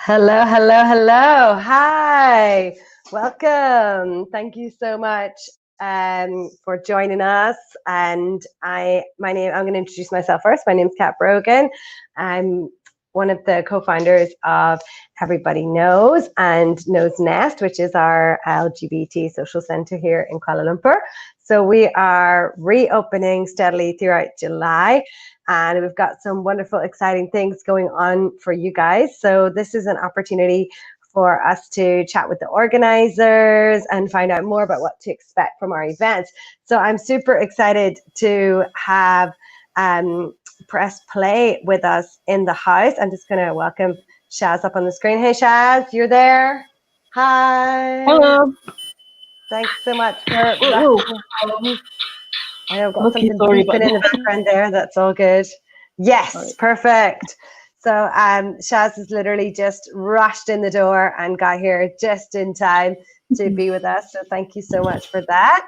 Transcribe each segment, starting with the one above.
Hello, hello, hello. Hi, welcome. Thank you so much for joining us. And I'm going to introduce myself first. My name is Kat Brogan. I'm one of the co-founders of Everybody Knows and Knows Nest, which is our LGBT social centre here in Kuala Lumpur. So we are reopening steadily throughout July. And we've got some wonderful, exciting things going on for you guys. So this is an opportunity for us to chat with the organizers and find out more about what to expect from our events. So I'm super excited to have PressPlay with us in the house. I'm just going to welcome Chaz up on the screen. Hey, Chaz, you're there? Hi. Hello. Thanks so much for I know I've got Okay, something sorry beeping about in the that. background there. That's all good. Yes, All right. perfect. So Chaz has literally just rushed in the door and got here just in time to be with us. So thank you so much for that.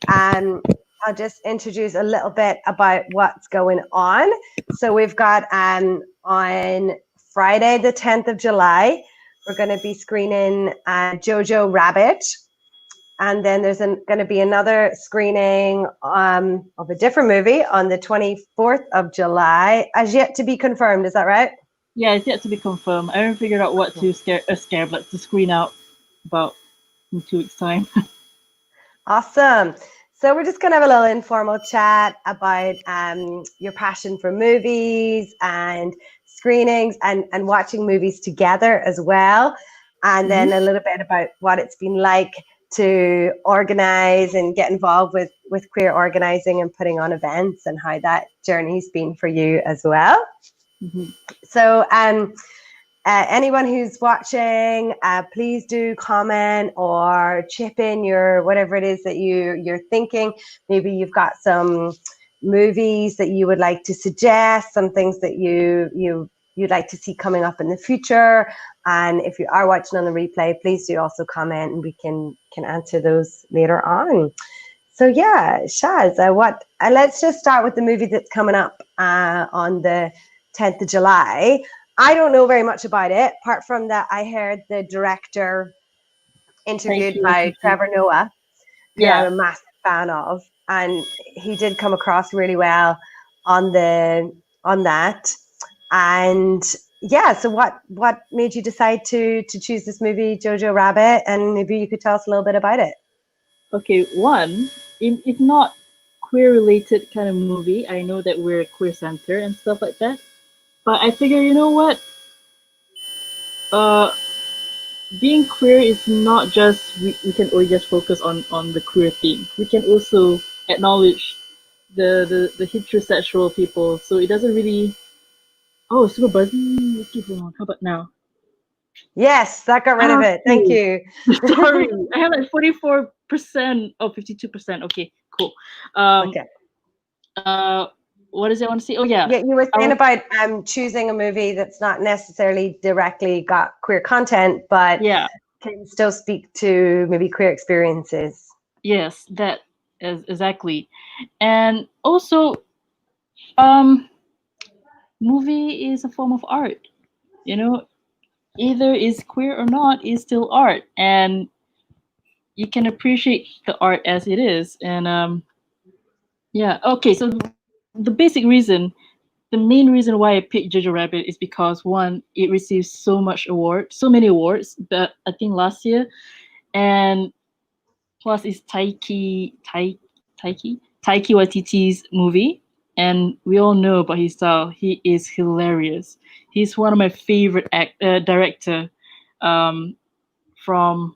I'll just introduce a little bit about what's going on. So we've got on Friday, the 10th of July, we're going to be screening Jojo Rabbit. And then there's going to be another screening of a different movie on the 24th of July, as yet to be confirmed. Is that right? Yeah, it's yet to be confirmed. I haven't figured out what to scare, but to screen out about in 2 weeks' time. Awesome. So we're just going to have a little informal chat about your passion for movies and screenings and watching movies together as well. And then a little bit about what it's been like to organize and get involved with queer organizing and putting on events and how that journey's been for you as well. So anyone who's watching, please do comment or chip in your whatever it is that you're thinking. Maybe you've got some movies that you would like to suggest, some things that you'd like to see coming up in the future. And if you are watching on the replay, please do also comment and we can answer those later on. So yeah, Chaz, let's just start with the movie that's coming up on the 10th of July. I don't know very much about it, apart from that I heard the director interviewed by Trevor Noah, who I'm a massive fan of, and he did come across really well on that. And yeah, so what made you decide to choose this movie, Jojo Rabbit? And maybe you could tell us a little bit about it. Okay, one, it's not queer-related kind of movie. I know that we're a queer center and stuff like that, but I figure, you know what? Being queer is not just we can only just focus on the queer theme. We can also acknowledge the heterosexual people. So it doesn't really. Oh, super buzzy. Okay, hold on. How about now? Yes, that got rid of it. Thank you. Sorry, I have like 44%. Oh, 52%. Okay, cool. Okay. What does I want to say? Oh yeah. Yeah, you were saying about choosing a movie that's not necessarily directly got queer content, but can still speak to maybe queer experiences. Yes, that is exactly. And also, movie is a form of art. You know, either is queer or not is still art, and you can appreciate the art as it is. And yeah, okay. So the basic reason, the main reason why I picked Jojo Rabbit is because one, it received so many awards, but I think last year, and plus it's Taiki Waititi's movie, and we all know about his style. He is hilarious. He's one of my favorite director from.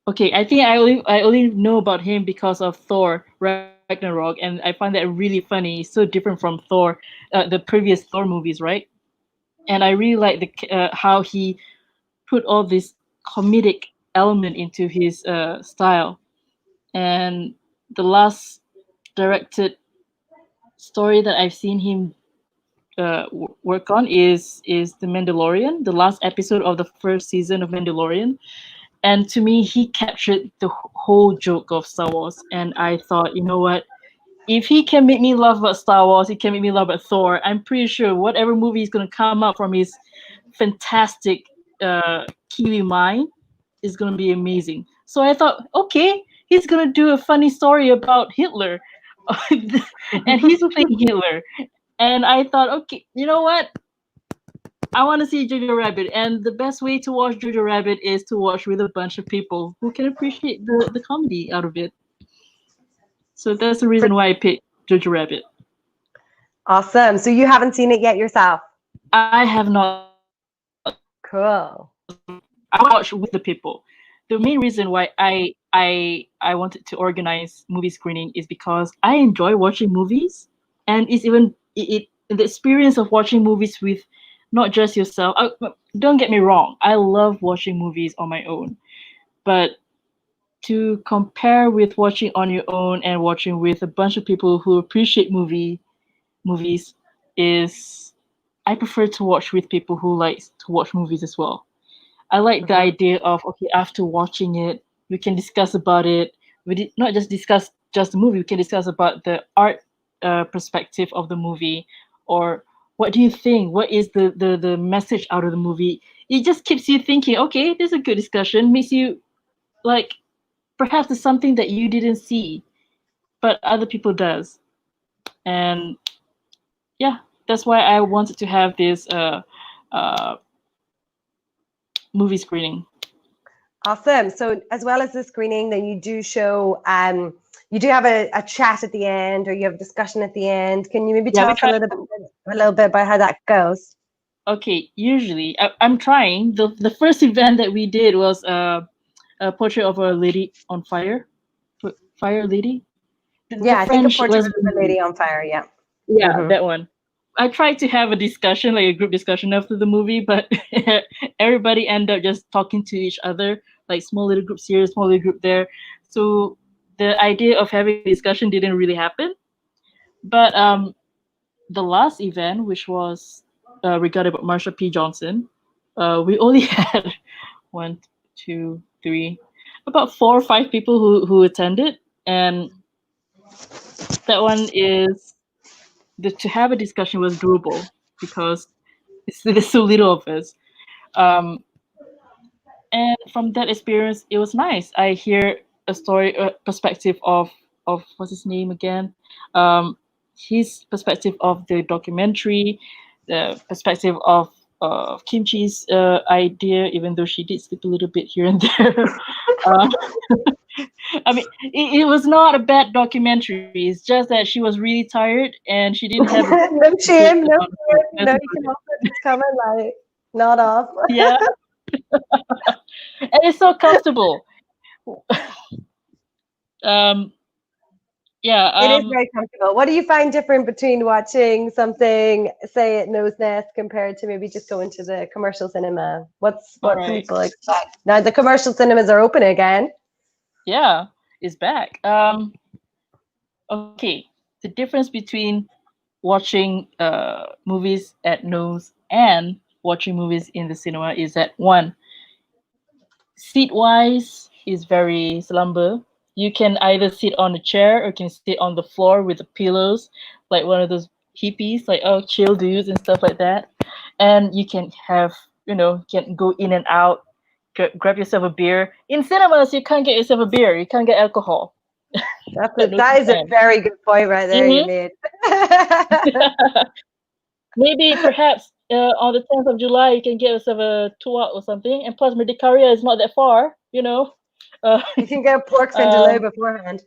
Okay, I think I only know about him because of Thor Ragnarok, and I find that really funny. It's so different from Thor, the previous Thor movies, right? And I really like how he put all this comedic element into his style. And the last directed story that I've seen him work on is The Mandalorian, the last episode of the first season of Mandalorian. And to me, he captured the whole joke of Star Wars. And I thought, you know what? if he can make me love about Star Wars, he can make me love about Thor. I'm pretty sure whatever movie is gonna come out from his fantastic Kiwi mind is gonna be amazing. So I thought, okay, he's gonna do a funny story about Hitler, and he's playing Hitler. And I thought, okay, you know what? I want to see Jojo Rabbit, and the best way to watch Jojo Rabbit is to watch with a bunch of people who can appreciate the comedy out of it. So that's the reason why I picked Jojo Rabbit. Awesome. So you haven't seen it yet yourself? I have not seen it yet. Cool. I watch with the people. The main reason why I wanted to organize movie screening is because I enjoy watching movies, and it's even the experience of watching movies with not just yourself. Don't get me wrong, I love watching movies on my own, but to compare with watching on your own and watching with a bunch of people who appreciate movies is I prefer to watch with people who like to watch movies as well. I like the idea of, okay, after watching it, we can discuss about it. We did not just discuss just the movie. We can discuss about the art perspective of the movie, or what do you think? What is the message out of the movie? It just keeps you thinking. Okay, this is a good discussion. Makes you like perhaps it's something that you didn't see, but other people does, and yeah, that's why I wanted to have this uh, movie screening. Awesome. So as well as the screening, then you do show, you do have a chat at the end, or you have a discussion at the end. Can you maybe tell us a little bit about how that goes? Okay, usually I'm trying. The first event that we did was a portrait of a lady on fire, fire lady. Yeah, I think a portrait of a lady on fire. Yeah. Yeah, that one. I tried to have a discussion, like a group discussion after the movie, but everybody ended up just talking to each other, like small little groups here, small little group there. So the idea of having a discussion didn't really happen. But the last event, which was regarding about Marsha P. Johnson, we only had one, two, three, about 4 or 5 people who attended, and that one is to have a discussion was doable because there's so little of us. And from that experience, it was nice. I hear a story, perspective of what's his name again? His perspective of the documentary, the perspective of Kimchi's idea, even though she did slip a little bit here and there. I mean, it was not a bad documentary. It's just that she was really tired and she didn't have no shame, no shame. No, you can also just come and like nod off. Yeah. And it's so comfortable. Yeah. It is very comfortable. What do you find different between watching something, say, at Nose Nest compared to maybe just going to the commercial cinema? What can people expect? Now the commercial cinemas are open again. Yeah, it's back. Okay, the difference between watching movies at Nose and watching movies in the cinema is that one, seat wise is very slumber. You can either sit on a chair or you can sit on the floor with the pillows, like one of those hippies, like chill dudes and stuff like that. And you can have, can go in and out, grab yourself a beer. In cinemas, you can't get yourself a beer. You can't get alcohol. That is a very good point right there you made. Maybe perhaps on the 10th of July you can get yourself a tuak or something, and plus Medikaria is not that far, you can get a pork vindaloo beforehand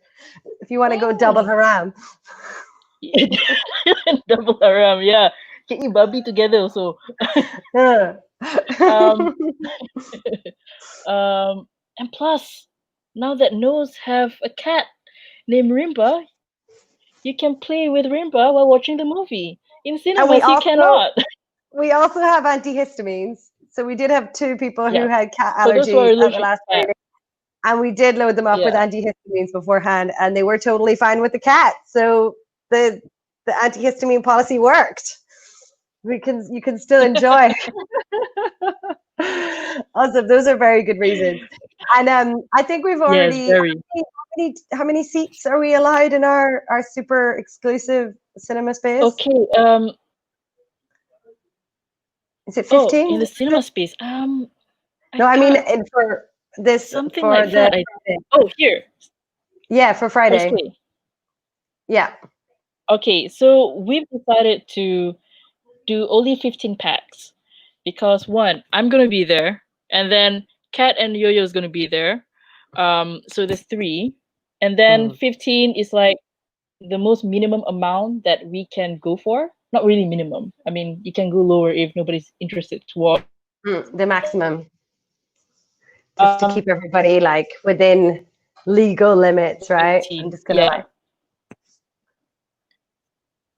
if you want to go double haram. Double haram, yeah. Get your babi together also. And plus, now that Nose have a cat named Rimba, you can play with Rimba while watching the movie. In cinemas, you cannot. We also have antihistamines. So we did have 2 people who had cat allergies at the last meeting. And we did load them up with antihistamines beforehand, and they were totally fine with the cat. So the antihistamine policy worked. You can still enjoy. Awesome. Those are very good reasons. And I think we've Yes, already very. how many seats are we allowed in our super exclusive cinema space? Okay. Is it Oh, in 15? the cinema space. I No, I mean can't. for this Something for like the that. Oh, here. yeah, for Press Friday. play. Yeah. Okay, so we've decided to do only 15 packs because one, I'm gonna be there, and then Kat and Yo-Yo is gonna be there. So there's three, and then Mm. 15 is like the most minimum amount that we can go for. Not really minimum. I mean, you can go lower if nobody's interested to watch. The maximum, just to keep Um, everybody like within legal limits, right? 15. I'm just gonna Yeah. like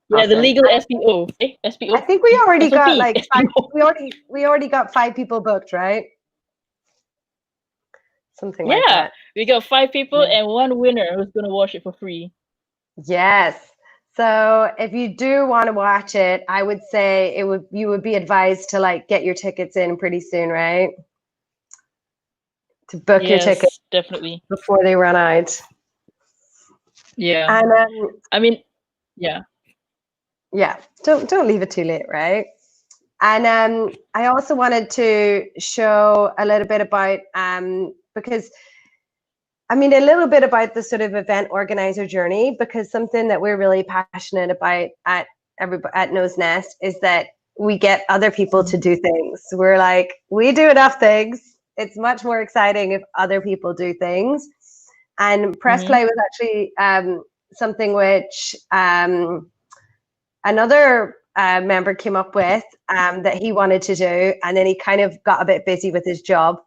Yeah, the awesome. legal SPO. I SPO? think we already got SOP. like five. SPO. We already got 5 people booked, right? Something like Yeah, that. we got 5 people Yeah. and one winner who's gonna watch it for free. Yes. So if you do want to watch it, I would say you would be advised to like get your tickets in pretty soon, right? To book your ticket Yes, definitely. before they run out. Yeah. And I mean, yeah. yeah, don't leave it too late, right? And I also wanted to show a little bit about because I mean a little bit about the sort of event organizer journey, because something that we're really passionate about at Nose Nest is that we get other people to do things. We're like, we do enough things. It's much more exciting if other people do things. And press Mm-hmm. play was actually something which another member came up with that he wanted to do, and then he kind of got a bit busy with his job,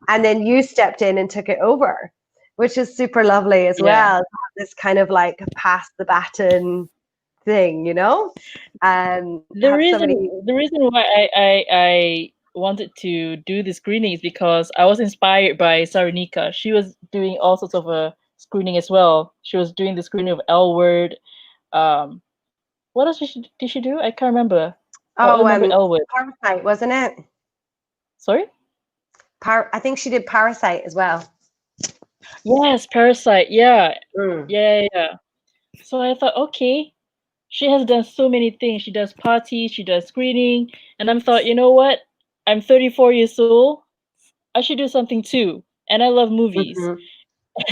and then you stepped in and took it over, which is super lovely as Yeah. well. This kind of like pass the baton thing, you know, The have reason somebody. the reason why I wanted to do the screening is because I was inspired by Sarunika. She was doing all sorts of a screening as well. She was doing the screening of L Word. Um, what else did she do? I can't remember. I Oh, remember L Word. Parasite, wasn't it? Sorry? I think she did Parasite as well. Yes, Parasite. Yeah. Mm. Yeah. So I thought, okay, she has done so many things. She does parties, she does screening, and I thought, you know what? I'm 34 years old. I should do something too. And I love movies. Mm-hmm.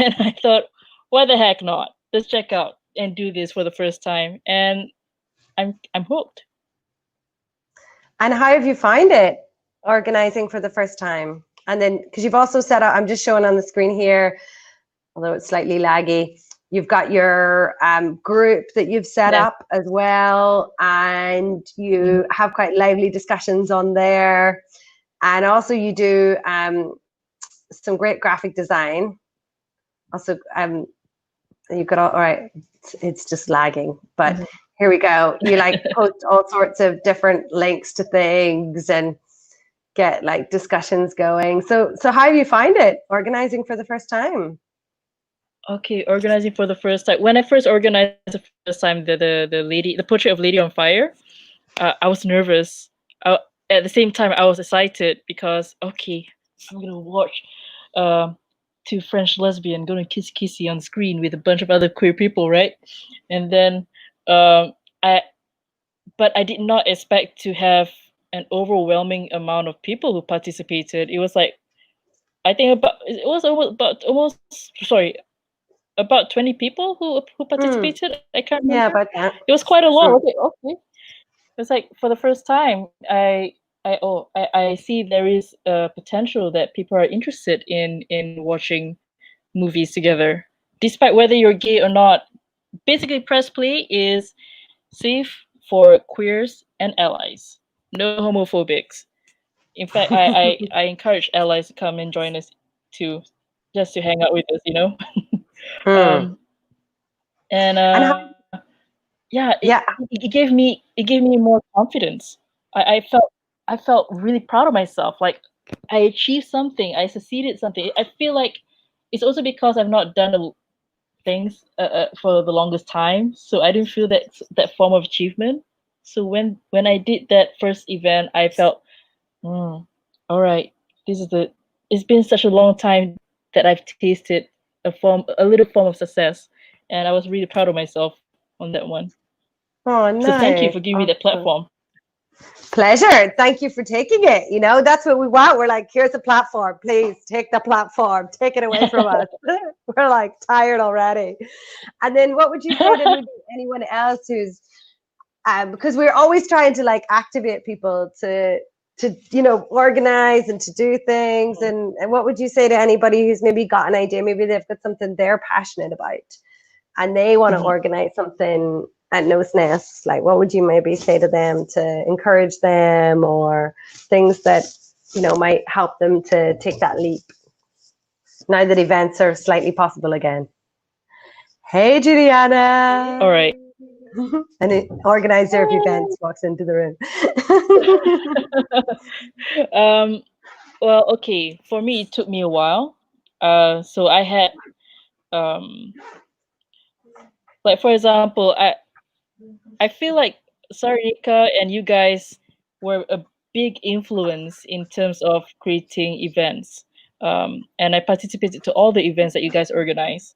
And I thought, why the heck not? Let's check out and do this for the first time. And I'm hooked. And how have you find it organizing for the first time? And then, because you've also set up, I'm just showing on the screen here, although it's slightly laggy, you've got your group that you've set Yes. up as well, and you have quite lively discussions on there. And also you do some great graphic design. Also, you've got all right, it's just lagging, but Mhm. here we go. You like post all sorts of different links to things and get like discussions going. So how do you find it organizing for the first time? Okay, organizing for the first time. When I first organized the first time, the portrait of Lady on Fire, I was nervous. At the same time, I was excited because okay, I'm gonna watch um, two French lesbian gonna kiss kissy on screen with a bunch of other queer people, right? And then um, I, but I did not expect to have an overwhelming amount of people who participated. It was like I think about almost sorry about 20 people who Hmm. participated. I can't Yeah, remember. about that. It was quite a lot. Hmm. Okay. It's like for the first time, I see there is a potential that people are interested in watching movies together, despite whether you're gay or not. Basically, Press Play is safe for queers and allies. No homophobics. In fact, I encourage allies to come and join us too, just to hang out with us. Hmm. Um, and And how? yeah, Yeah. it gave me more confidence. I felt really proud of myself. Like I achieved something, I succeeded something. I feel like it's also because I've not done things for the longest time, so I didn't feel that form of achievement. So when I did that first event, I felt, all right, this is the. It's been such a long time that I've tasted a little form of success, and I was really proud of myself on that one. Oh, So thank you for nice. giving me that Awesome. platform. Pleasure. Thank you for taking it. You know, that's what we want. We're like, here's a platform. Please take the platform. Take it away from us. We're like tired already. And then what would you say to maybe anyone else who's because we're always trying to like activate people to organize and to do things, and what would you say to anybody who's maybe got an idea, maybe they've got something they're passionate about and they want to Mhm. organize something at No Nest? Like, what would you maybe say to them to encourage them, or things that might help them to take that leap now that events are slightly possible again? Hey, Juliana. All right. And an organizer of events walks into the room. um, well, okay. For me, it took me a while. So I had, um, like for example, I feel like Sarika and you guys were a big influence in terms of creating events. And I participated to all the events that you guys organize.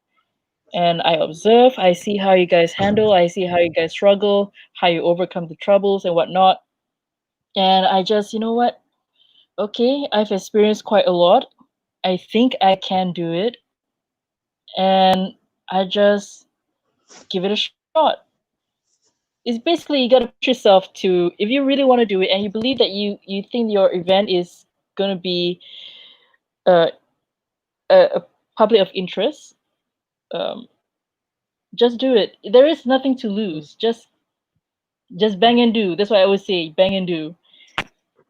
And I observe, I see how you guys handle, I see how you guys struggle, how you overcome the troubles and whatnot. And I just, you know what? Okay, I've experienced quite a lot. I think I can do it. And I just give it a shot. It's basically you got to push yourself to, if you really want to do it and you believe that you think your event is going to be uh, a public of interest, um, just do it. There is nothing to lose. Just bang and do. That's what I always say, bang and do.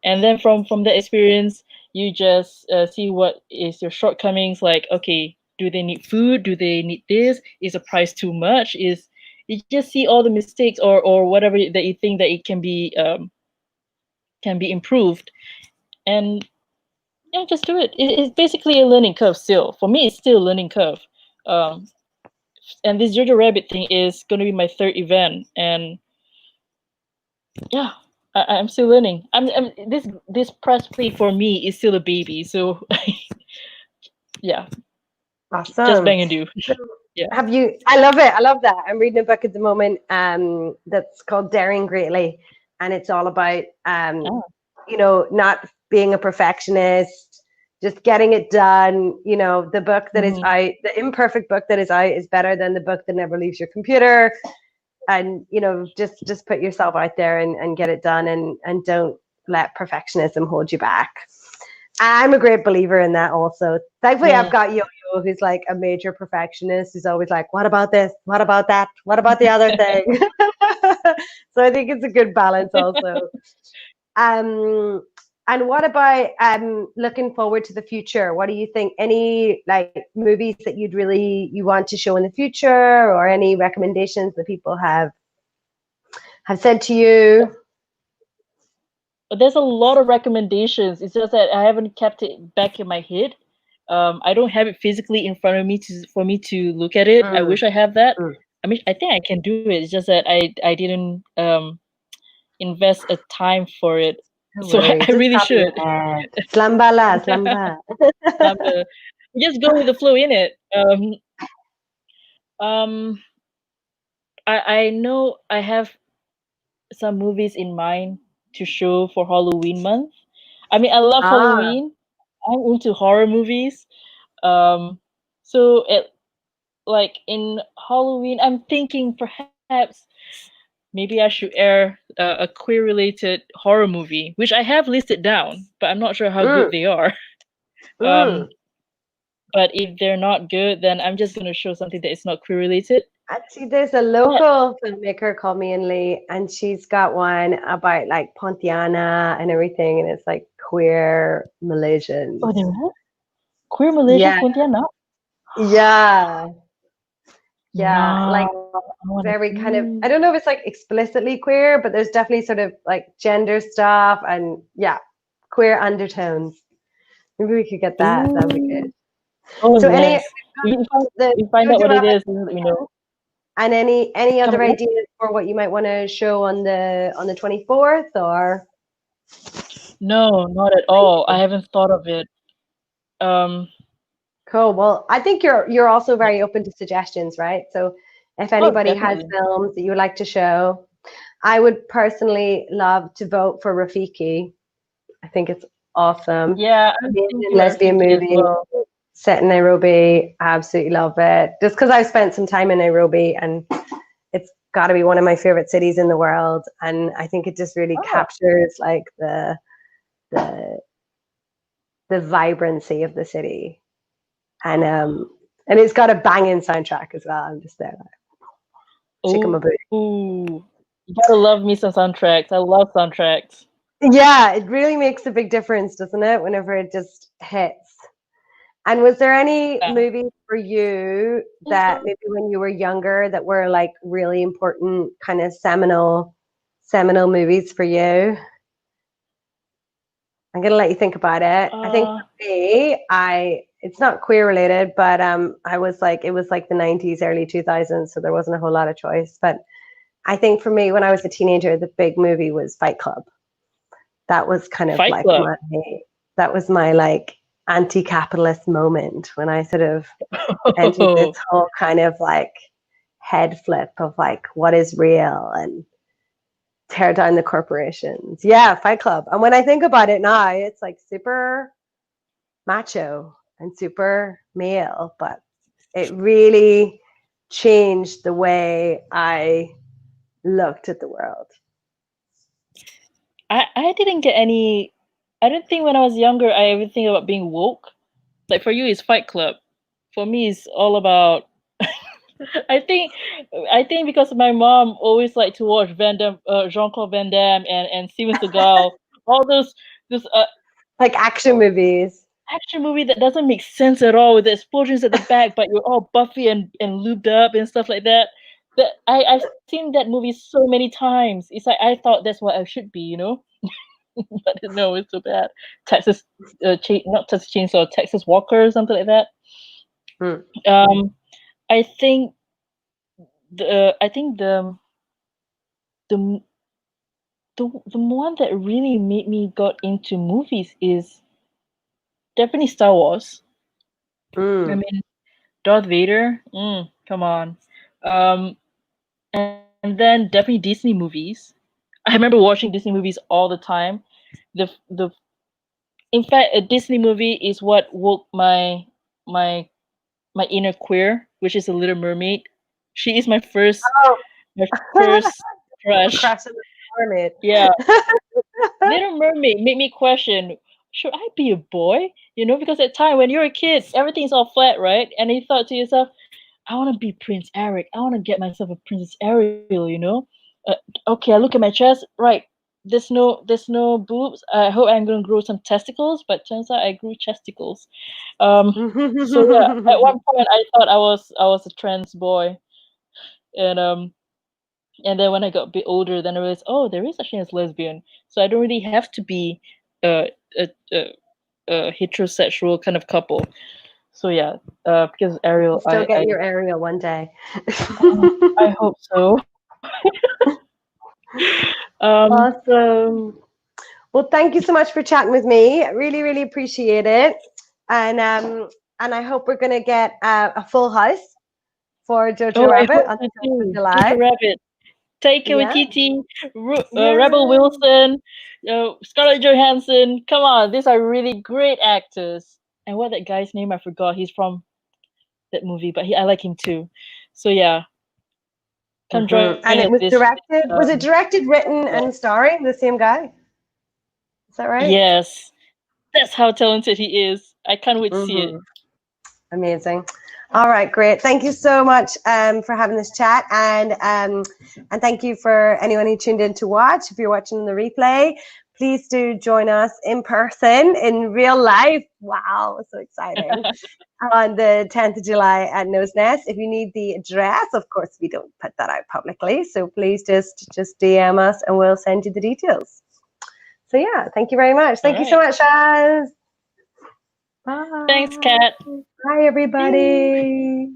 And then from that experience, you just see what is your shortcomings. Like, okay, do they need food? Do they need this? Is the price too much? Is You just see all the mistakes or whatever that you think that it can be improved, and yeah, just do it. It's basically a learning curve still. For me, it's still a learning curve. Um, and this Jojo Rabbit thing is going to be my third event, and yeah, I'm still learning. This press play for me is still a baby, so yeah, just Awesome. bang and do. So Yeah. have you, I love it. I love that. I'm reading a book at the moment that's called Daring Greatly. And it's all about, Oh. not being a perfectionist, just getting it done. The book that is Mhm. out, the imperfect book that is out is better than the book that never leaves your computer. And, just put yourself out there and get it done, and don't let perfectionism hold you back. I'm a great believer in that also. Thankfully, I've Yeah. got Yo-Yo, who's like a major perfectionist, who's always like, what about this? What about that? What about the other thing? So I think it's a good balance also. Um, and what about looking forward to the future? What do you think? Any like movies that you want to show in the future, or any recommendations that people have said to you? But there's a lot of recommendations. It's just that I haven't kept it back in my head. I don't have it physically in front of me for me to look at it. I Mm, wish I have that. mm. I mean, I think I can do it. It's just that I didn't invest a time for it. Don't So worry, I just really top of your should. head. Slambala, slamba. I'm just go with the flow in it. Um, I know I have some movies in mind to show for Halloween month. I mean, I love Ah, Halloween. I'm into horror movies. Um, so it like in Halloween, I'm thinking perhaps maybe I should air a queer related horror movie, which I have listed down, but I'm not sure how good mm, they are. mm. Um, but if they're not good, then I'm just gonna show something that is not queer related. Actually, there's a Yeah. local filmmaker called me and Lee, and she's got one about like Pontiana and everything, and it's like queer Malaysians. Oh, there are queer Malaysians Yeah, Pontianak. yeah, yeah. Like No, I want to very kind of, see. I don't know if it's like explicitly queer, but there's definitely sort of like gender stuff and yeah, queer undertones. Maybe we could get that. That'd be good. Ooh. Oh So any yes. If the you find out Jojo what it Rabbit is, let me know. and any Come other again? ideas for what you might want to show on the 24th or No, not at all. I haven't thought of it. Um, Cool. Well, I think you're also very open to suggestions, right? So if Oh, anybody has definitely. films that you would like to show, I would personally love to vote for Rafiki. I think it's awesome. Yeah, I'm Amazing thinking about lesbian Rafiki as movie well. set in Nairobi. Absolutely love it. Just because I've spent some time in Nairobi and it's got to be one of my favorite cities in the world. And I think it just really Oh, captures like the the vibrancy of the city. And it's got a banging soundtrack as well. I'm just there like chicken my booty. ooh, you gotta love me some soundtracks. I love soundtracks. Yeah, it really makes a big difference, doesn't it? Whenever it just hits. And was there any Yeah. movies for you that maybe when you were younger that were like really important, kind of seminal movies for you? I'm gonna let you think about it. I think Uh, for me, it's not queer related, but I was like it was like the 90s, early 2000s, so there wasn't a whole lot of choice. But I think for me, when I was a teenager, the big movie was Fight Club. That was kind of Fight like Club. my like anti-capitalist moment when I sort of entered this whole kind of like head flip of like what is real and tear down the corporations. Yeah, Fight Club. And when I think about it now, it's like super macho and super male, but it really changed the way I looked at the world. I didn't get any. I don't think when I was younger I ever think about being woke. Like for you, it's Fight Club. For me, it's all about. I think I think because my mom always liked to watch Van Damme, Jean-Claude Van Damme, and Steven Seagal, all those Like action movies. action movie that doesn't make sense at all with the explosions at the back, but you're all buffy and lubed up and stuff like that. That I've seen that movie so many times. It's like I thought that's what I should be, you know. But no, it's so bad. Texas, not Texas Chainsaw, Texas Walker or something like that. Hmm. Um, I think the the the one that really made me got into movies is definitely Star Wars. I Mm. mean, Darth Vader. Come on. Um, and then definitely Disney movies. I remember watching Disney movies all the time. The In fact, a Disney movie is what woke my my inner queer, which is a Little Mermaid. She is Oh, my first crush. Crash in the Mermaid. Yeah, Little Mermaid made me question, should I be a boy? You know, because at time when you're a kid, everything's all flat, right? And you thought to yourself, I want to be Prince Eric. I want to get myself a Princess Ariel. You know, okay. I look at my chest. Right, there's no boobs. I hope I'm gonna grow some testicles, but turns out I grew chesticles. So yeah, at one point I thought I was a trans boy, and and then when I got a bit older, then I realized, oh, there is actually a lesbian. So I don't really have to be a a, a, a heterosexual kind of couple. So yeah, because You'll Ariel, still I get I your Ariel one day. I hope so. um, Awesome. Well, thank you so much for chatting with me. I really, really appreciate it. And I hope we're gonna get a full house for Jojo oh, I Rabbit hope on so the 10th of too. July. Jojo Rabbit, Taika Yeah. Waititi, Rebel Yeah. Wilson, Scarlett Johansson. Come on, these are really great actors. And what that guy's name I forgot. He's from that movie, but I like him too. So yeah, come join us And it was this. directed, was it directed, written, Yeah. and starring the same guy? Is that right? Yes, that's how talented he is. I can't wait to see it. Mm-hmm. Amazing. All right, great. Thank you so much for having this chat, and thank you for anyone who tuned in to watch. If you're watching the replay, please do join us in person in real life. Wow, so exciting! On the 10th of July at Nose Nest. If you need the address, of course, we don't put that out publicly, so please just DM us and we'll send you the details. So yeah, thank you very much. All Thank you so right. much, Chaz. Thanks, Bye. Kat. Bye, everybody.